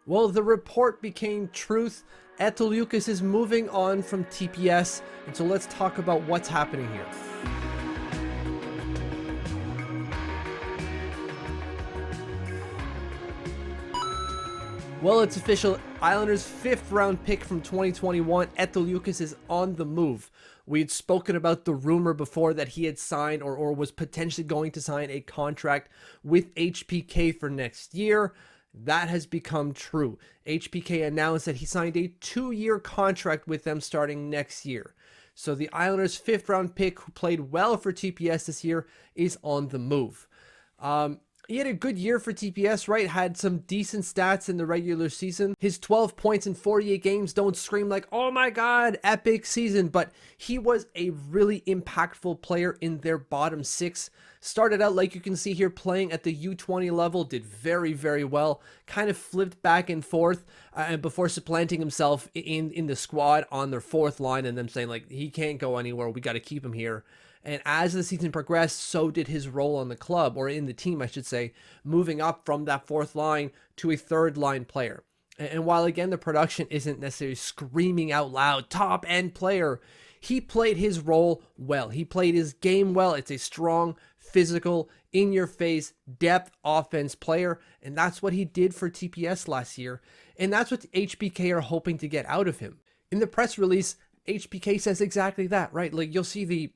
Well, the report became truth. Eetu Liukas is moving on from TPS, and so let's talk about what's happening here. Well, it's official. Islanders' 5th round pick from 2021, Eetu Liukas, is on the move. We had spoken about the rumor before that he had signed or was potentially going to sign a contract with HPK for next year. That has become true. HPK announced that he signed a 2-year contract with them starting next year. So the Islanders' 5th round pick, who played well for TPS this year, is on the move. He had a good year for TPS, right? Had some decent stats in the regular season. His 12 points in 48 games don't scream like, oh my God, epic season. But he was a really impactful player in their bottom 6. Started out, like you can see here, playing at the U20 level. Did very, very well. Kind of flipped back and forth before supplanting himself in the squad on their 4th line. And them saying, like, he can't go anywhere. We got to keep him here. And as the season progressed, so did his role on the club, or in the team, I should say, moving up from that 4th line to a 3rd line player. And while, again, the production isn't necessarily screaming out loud, top end player, he played his role well. He played his game well. It's a strong, physical, in-your-face, depth offense player. And that's what he did for TPS last year. And that's what HPK are hoping to get out of him. In the press release, HPK says exactly that, right? Like, you'll see the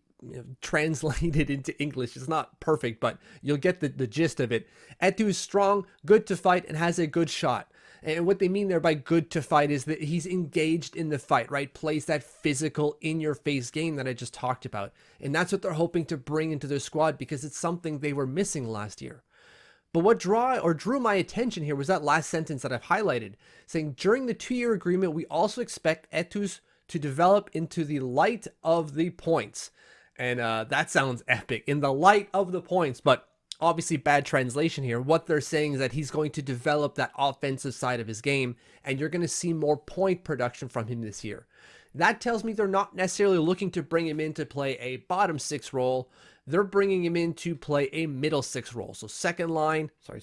translated into English. It's not perfect, but you'll get the gist of it. Eetu is strong, good to fight, and has a good shot. And what they mean there by good to fight is that he's engaged in the fight, right? Plays that physical, in-your-face game that I just talked about. And that's what they're hoping to bring into their squad, because it's something they were missing last year. But what drew my attention here was that last sentence that I've highlighted, saying during the 2-year agreement, we also expect Eetu to develop into the light of the points. And that sounds epic, in the light of the points, but obviously bad translation here. What they're saying is that he's going to develop that offensive side of his game, and you're going to see more point production from him this year. That tells me they're not necessarily looking to bring him in to play a bottom 6 role. They're bringing him in to play a middle 6 role. So second line and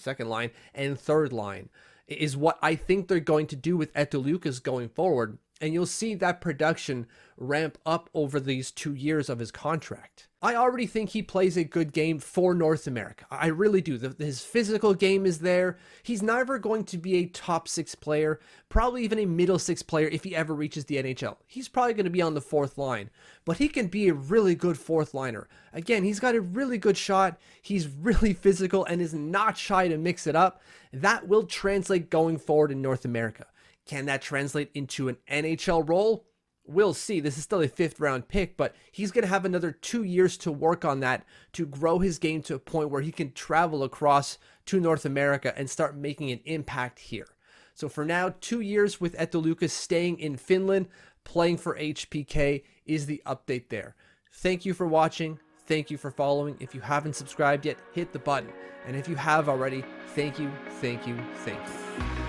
3rd line is what I think they're going to do with Eetu Liukas going forward. And you'll see that production ramp up over these 2 years of his contract. I already think he plays a good game for North America. I really do. His physical game is there. He's never going to be a top 6 player, probably even a middle 6 player if he ever reaches the NHL. He's probably going to be on the 4th line, but he can be a really good 4th liner. Again, he's got a really good shot. He's really physical and is not shy to mix it up. That will translate going forward in North America. Can that translate into an NHL role? We'll see. This is still a 5th round pick, but he's going to have another 2 years to work on that, to grow his game to a point where he can travel across to North America and start making an impact here. So for now, 2 years with Eetu Liukas staying in Finland, playing for HPK is the update there. Thank you for watching. Thank you for following. If you haven't subscribed yet, hit the button. And if you have already, thank you, thank you, thank you.